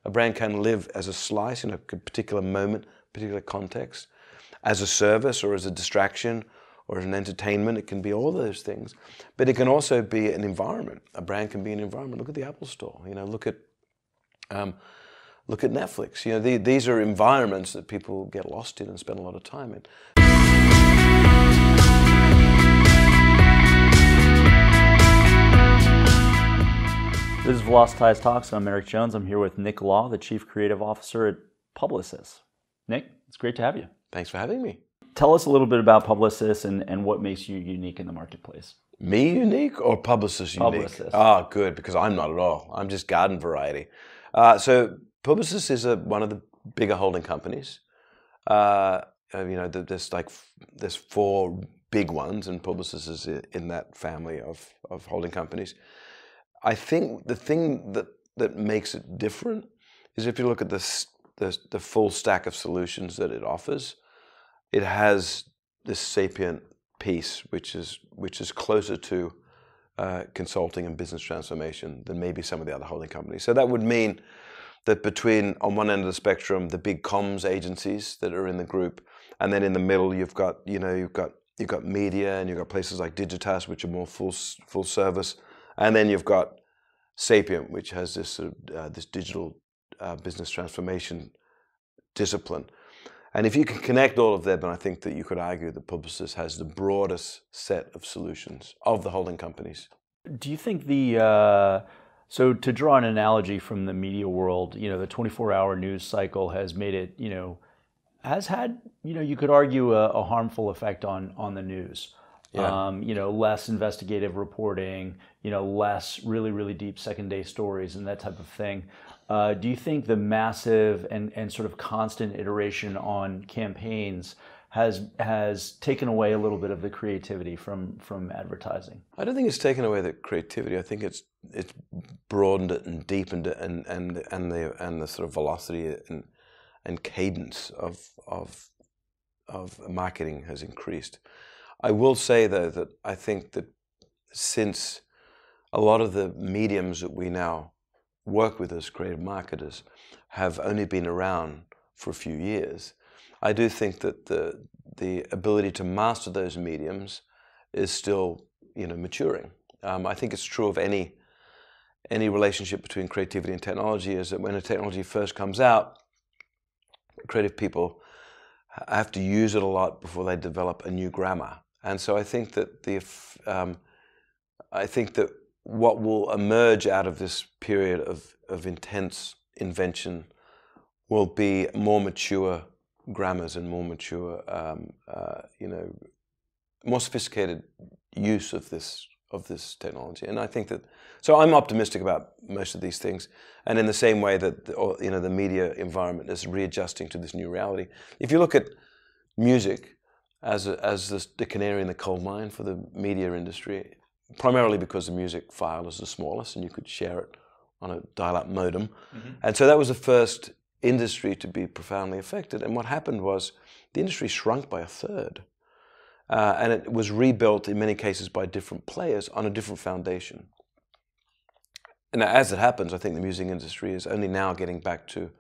A brand can live as a slice in a particular moment, particular context, as a service or as a distraction or as an entertainment. It can be all those things. But it can also be an environment. A brand can be an environment. Look at the Apple Store. Look at Netflix. These are environments that people get lost in and spend a lot of time in. This is Velocitize Talks. I'm Eric Jones. I'm here with Nick Law, the Chief Creative Officer at Publicis. Nick, it's great to have you. Thanks for having me. Tell us a little bit about Publicis and what makes you unique in the marketplace. Me unique or Publicis unique? Publicis. Ah, good, because I'm not at all. I'm just garden variety. So Publicis is one of the bigger holding companies. There's four big ones, and Publicis is in that family of holding companies. I think the thing that makes it different is if you look at the full stack of solutions that it offers, it has this sapient piece which is closer to consulting and business transformation than maybe some of the other holding companies. So that would mean that between, on one end of the spectrum, the big comms agencies that are in the group, and then in the middle you've got media, and you've got places like Digitas, which are more full service. And then you've got Sapient, which has this this digital business transformation discipline. And if you can connect all of them, then I think that you could argue that Publicis has the broadest set of solutions of the holding companies. Do you think so to draw an analogy from the media world, the 24-hour news cycle has made it, has had, you could argue a harmful effect on the news. Yeah. Less investigative reporting, less really deep second-day stories and that type of thing. Do you think the massive and sort of constant iteration on campaigns has taken away a little bit of the creativity from advertising? I don't think it's taken away the creativity. I think it's broadened it and deepened it, and the sort of velocity and cadence of marketing has increased. I will say, though, that I think that since a lot of the mediums that we now work with as creative marketers have only been around for a few years, I do think that the ability to master those mediums is still, maturing. I think it's true of any relationship between creativity and technology, is that when a technology first comes out, creative people have to use it a lot before they develop a new grammar. And so I think that what will emerge out of this period of intense invention will be more mature grammars and more mature, more sophisticated use of this technology. And I think that, so I'm optimistic about most of these things. And in the same way that the media environment is readjusting to this new reality. If you look at music as the canary in the coal mine for the media industry, primarily because the music file is the smallest and you could share it on a dial-up modem. Mm-hmm. And so that was the first industry to be profoundly affected. And what happened was the industry shrunk by a third. And it was rebuilt in many cases by different players on a different foundation. And as it happens, I think the music industry is only now getting back to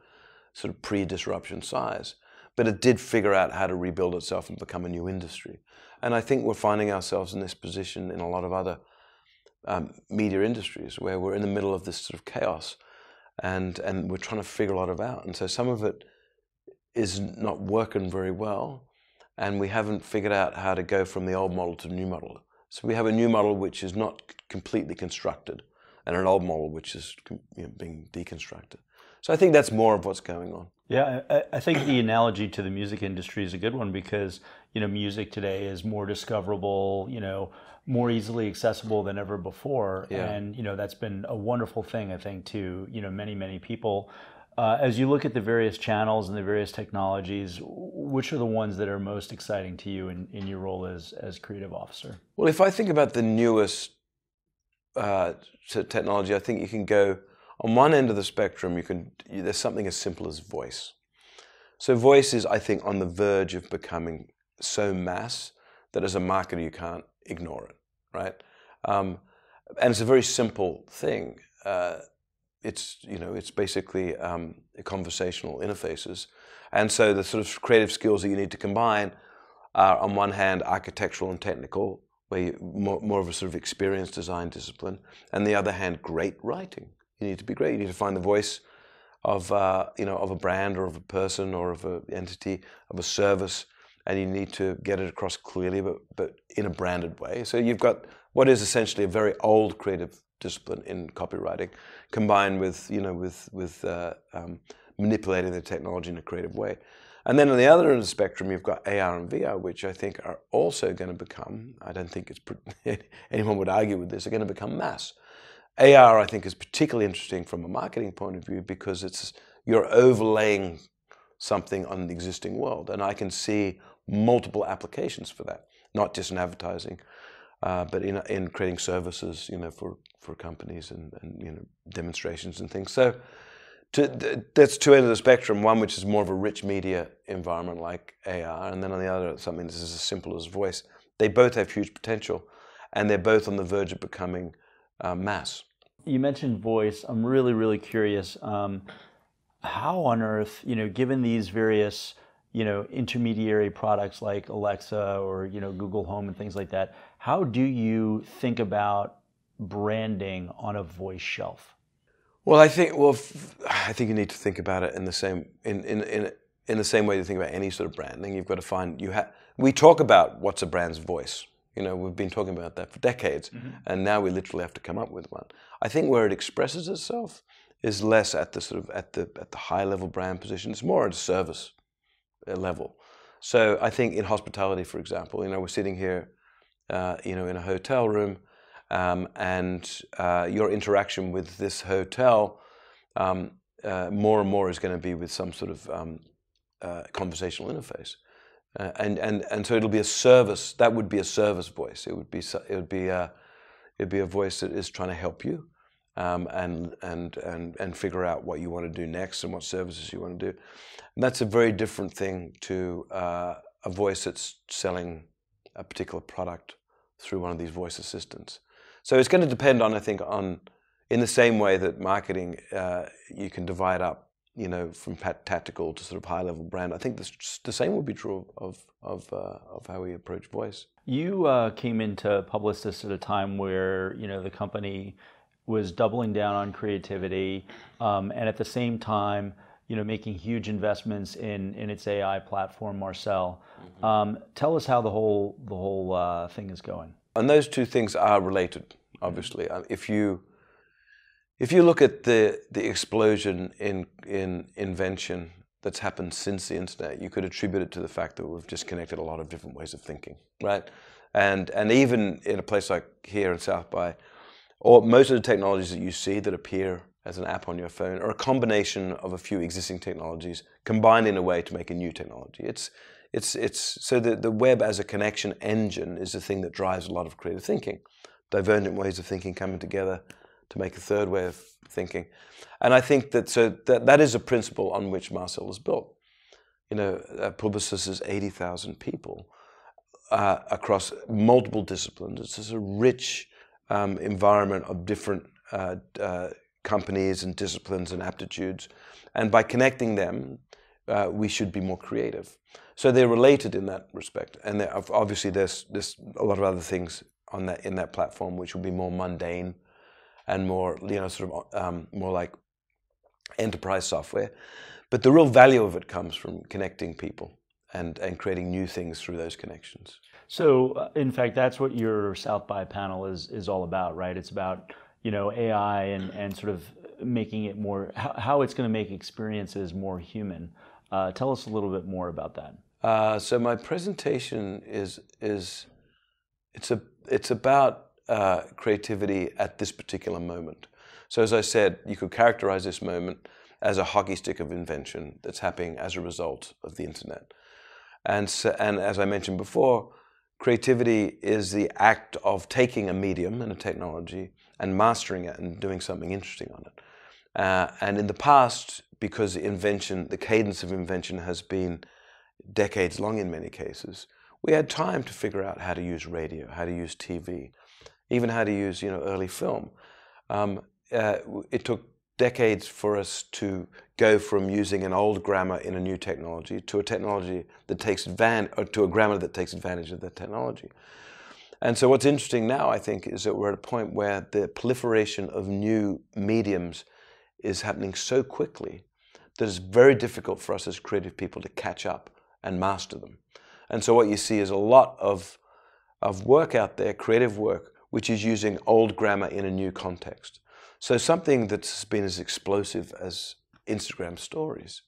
sort of pre-disruption size. But it did figure out how to rebuild itself and become a new industry. And I think we're finding ourselves in this position in a lot of other media industries where we're in the middle of this sort of chaos and we're trying to figure a lot of out. And so some of it is not working very well, and we haven't figured out how to go from the old model to the new model. So we have a new model which is not completely constructed and an old model which is being deconstructed. So I think that's more of what's going on. Yeah, I think the analogy to the music industry is a good one because, music today is more discoverable, more easily accessible than ever before. Yeah. And, that's been a wonderful thing, I think, to, many people. As you look at the various channels and the various technologies, which are the ones that are most exciting to you in your role as creative officer? Well, if I think about the newest technology, I think you can go on one end of the spectrum. There's something as simple as voice. So voice is, I think, on the verge of becoming so mass that as a marketer you can't ignore it, right? And it's a very simple thing. it's basically conversational interfaces, and so the sort of creative skills that you need to combine are, on one hand, architectural and technical, where you more of a sort of experienced design discipline, and the other hand, great writing. You need to be great. You need to find the voice of of a brand or of a person or of an entity, of a service, and you need to get it across clearly, but in a branded way. So you've got what is essentially a very old creative discipline in copywriting, combined with manipulating the technology in a creative way. And then on the other end of the spectrum, you've got AR and VR, which I think are also going to become, I don't think anyone would argue with this, are going to become mass. AR, I think, is particularly interesting from a marketing point of view because you're overlaying something on the existing world. And I can see multiple applications for that, not just in advertising, but in creating services, for companies and demonstrations and things. So that's two ends of the spectrum. One which is more of a rich media environment like AR, and then on the other something that's as simple as voice. They both have huge potential, and they're both on the verge of becoming mass. You mentioned voice. I'm really, really curious. How on earth, given these various, intermediary products like Alexa or, Google Home and things like that, how do you think about branding on a voice shelf? Well, I think you need to think about it in the same in the same way you think about any sort of branding. You've got to find we talk about what's a brand's voice. We've been talking about that for decades, and now we literally have to come up with one. I think where it expresses itself is less at the sort of at the high level brand position. It's more at a service level. So I think in hospitality, for example, we're sitting here, in a hotel room, and your interaction with this hotel more and more is going to be with some sort of conversational interface. And so it'll be a service. That would be a service voice. It would be a voice that is trying to help you, and figure out what you want to do next and what services you want to do. And that's a very different thing to a voice that's selling a particular product through one of these voice assistants. So it's going to depend on, I think, in the same way that marketing, you can divide up, from tactical to sort of high-level brand. I think the same would be true of how we approach voice. You came into Publicis at a time where the company was doubling down on creativity, and at the same time, making huge investments in its AI platform, Marcel. Tell us how the whole thing is going. And those two things are related, obviously. If you look at the explosion in invention that's happened since the internet, you could attribute it to the fact that we've just connected a lot of different ways of thinking, right? And even in a place like here in South by, most of the technologies that you see that appear as an app on your phone are a combination of a few existing technologies combined in a way to make a new technology. So the web as a connection engine is the thing that drives a lot of creative thinking. Divergent ways of thinking coming together to make a third way of thinking. And I think that is a principle on which Marcel is built. Publicis is 80,000 people across multiple disciplines. It's just a rich environment of different companies and disciplines and aptitudes. And by connecting them, we should be more creative. So they're related in that respect. And obviously there's a lot of other things in that platform which will be more mundane and more, more like enterprise software. But the real value of it comes from connecting people and creating new things through those connections. So, in fact, that's what your South by panel is all about, right? It's about, AI and sort of making it more, how it's going to make experiences more human. Tell us a little bit more about that. So my presentation it's about creativity at this particular moment. So as I said, you could characterize this moment as a hockey stick of invention that's happening as a result of the internet. And as I mentioned before, creativity is the act of taking a medium and a technology and mastering it and doing something interesting on it. And in the past, because the cadence of invention has been decades long in many cases, we had time to figure out how to use radio, how to use TV, even how to use early film. It took decades for us to go from using an old grammar in a new technology to a technology that takes advantage, or to a grammar that takes advantage of the technology. And so what's interesting now, I think, is that we're at a point where the proliferation of new mediums is happening so quickly that it's very difficult for us as creative people to catch up and master them. And so what you see is a lot of work out there, creative work, which is using old grammar in a new context. So something that's been as explosive as Instagram stories,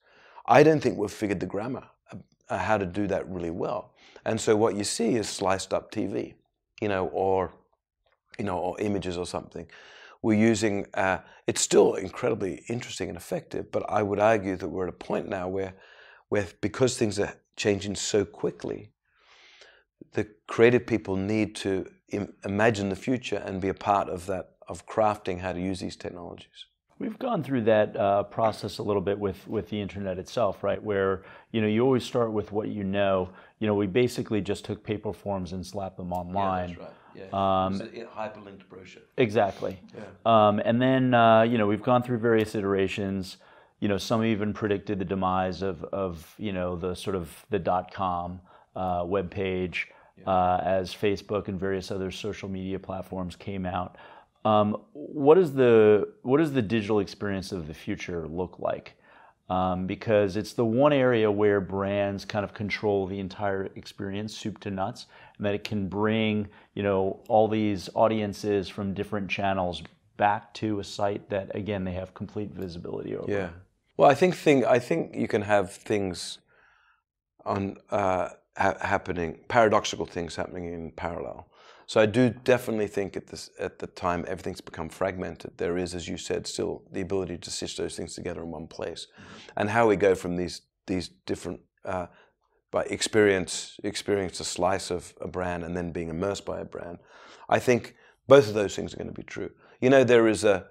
I don't think we've figured the grammar, how to do that really well. And so what you see is sliced up TV, or images or something. We're using, it's still incredibly interesting and effective, but I would argue that we're at a point now where because things are changing so quickly, the creative people need to imagine the future and be a part of that, of crafting how to use these technologies. We've gone through that process a little bit with the internet itself, right? Where you always start with what you know. We basically just took paper forms and slapped them online. Yeah, that's right. Yeah, hyperlinked brochure. Exactly. Yeah. And then we've gone through various iterations. Some even predicted the demise of the sort of the .com web page as Facebook and various other social media platforms came out. What does the digital experience of the future look like? Because it's the one area where brands kind of control the entire experience, soup to nuts, and that it can bring all these audiences from different channels back to a site that, again, they have complete visibility over. Yeah. Well, I think you can have things on happening, paradoxical things happening in parallel. So I do definitely think at the time everything's become fragmented. There is, as you said, still the ability to stitch those things together in one place, and how we go from these different by experience a slice of a brand and then being immersed by a brand. I think both of those things are going to be true. There is the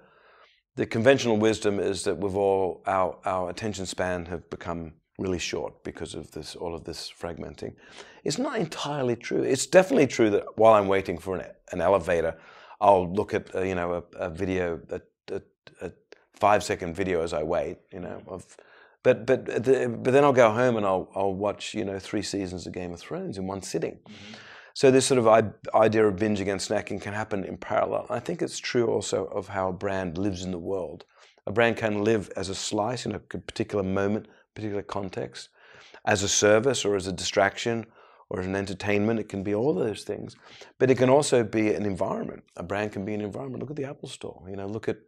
conventional wisdom is that with our attention span have become really short because of all of this fragmenting. It's not entirely true. It's definitely true that while I'm waiting for an elevator, I'll look at a video, a 5-second video as I wait. But then I'll go home and I'll watch 3 seasons of Game of Thrones in one sitting. Mm-hmm. So this sort of idea of binging and snacking can happen in parallel. I think it's true also of how a brand lives in the world. A brand can live as a slice in a particular moment, particular context, as a service or as a distraction or as an entertainment. It can be all those things, but it can also be an environment. A brand can be an environment. Look at the Apple Store. Look at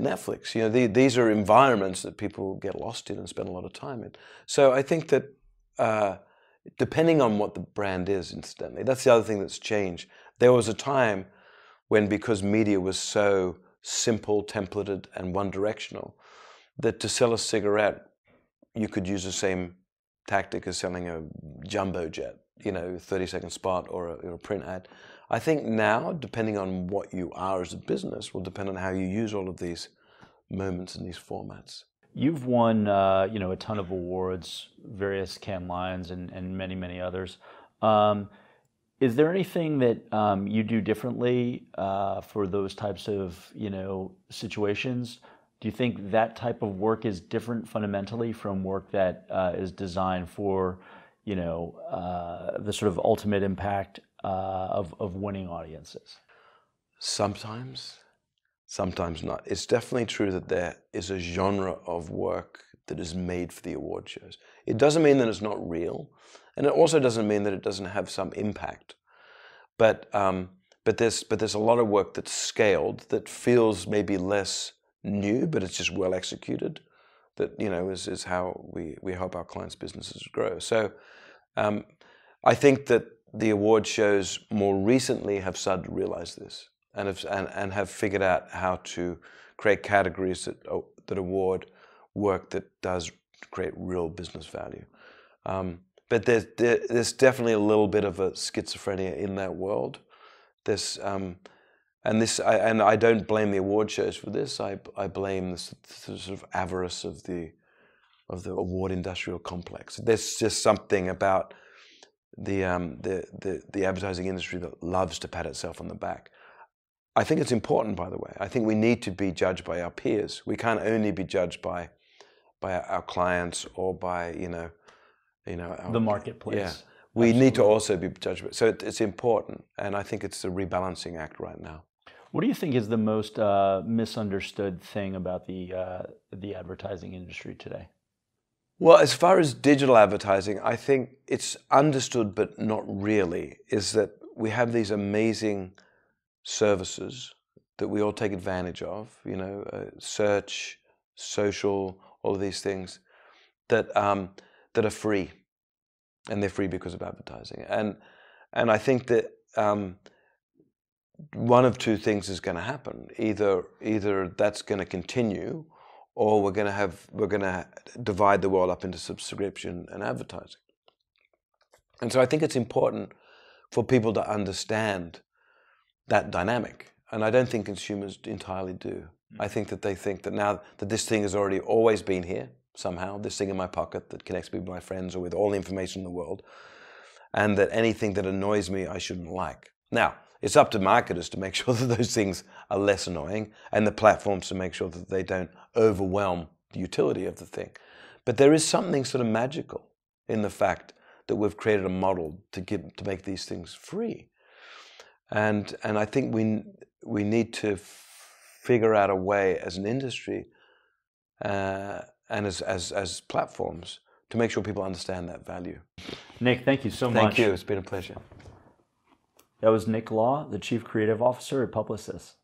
Netflix. These are environments that people get lost in and spend a lot of time in. So I think that depending on what the brand is, incidentally, that's the other thing that's changed. There was a time when, because media was so simple, templated, and one-directional, that to sell a cigarette, you could use the same tactic as selling a jumbo jet, 30-second spot or a print ad. I think now, depending on what you are as a business, will depend on how you use all of these moments and these formats. You've won, a ton of awards, various Cannes Lions, and many, many others. Is there anything that you do differently for those types of, situations? Do you think that type of work is different fundamentally from work that is designed for, the sort of ultimate impact of winning audiences? Sometimes not. It's definitely true that there is a genre of work that is made for the award shows. It doesn't mean that it's not real, and it also doesn't mean that it doesn't have some impact. But there's a lot of work that's scaled that feels maybe less new, but it's just well executed. That is how we help our clients' businesses grow. So I think that the award shows more recently have started to realize this and have figured out how to create categories that award work that does create real business value. But there's definitely a little bit of a schizophrenia in that world. And I don't blame the award shows for this. I blame the sort of avarice of the award industrial complex. There's just something about the advertising industry that loves to pat itself on the back. I think it's important, by the way. I think we need to be judged by our peers. We can't only be judged by our clients or by the marketplace. Yeah, we need to also be judged. So it's important, and I think it's a rebalancing act right now. What do you think is the most misunderstood thing about the advertising industry today? Well, as far as digital advertising, I think it's understood, but not really, is that we have these amazing services that we all take advantage of, search, social, all of these things that are free, and they're free because of advertising. And I think that one of two things is going to happen. Either that's going to continue, or we're going to divide the world up into subscription and advertising. And so I think it's important for people to understand that dynamic. And I don't think consumers entirely do. I think that they think that now that this thing has already always been here somehow, this thing in my pocket that connects me with my friends or with all the information in the world, and that anything that annoys me I shouldn't like. Now, it's up to marketers to make sure that those things are less annoying, and the platforms to make sure that they don't overwhelm the utility of the thing. But there is something sort of magical in the fact that we've created a model to make these things free. And I think we need to figure out a way as an industry and as platforms to make sure people understand that value. Nick, thank you so much. Thank you. It's been a pleasure. That was Nick Law, the Chief Creative Officer at Publicis.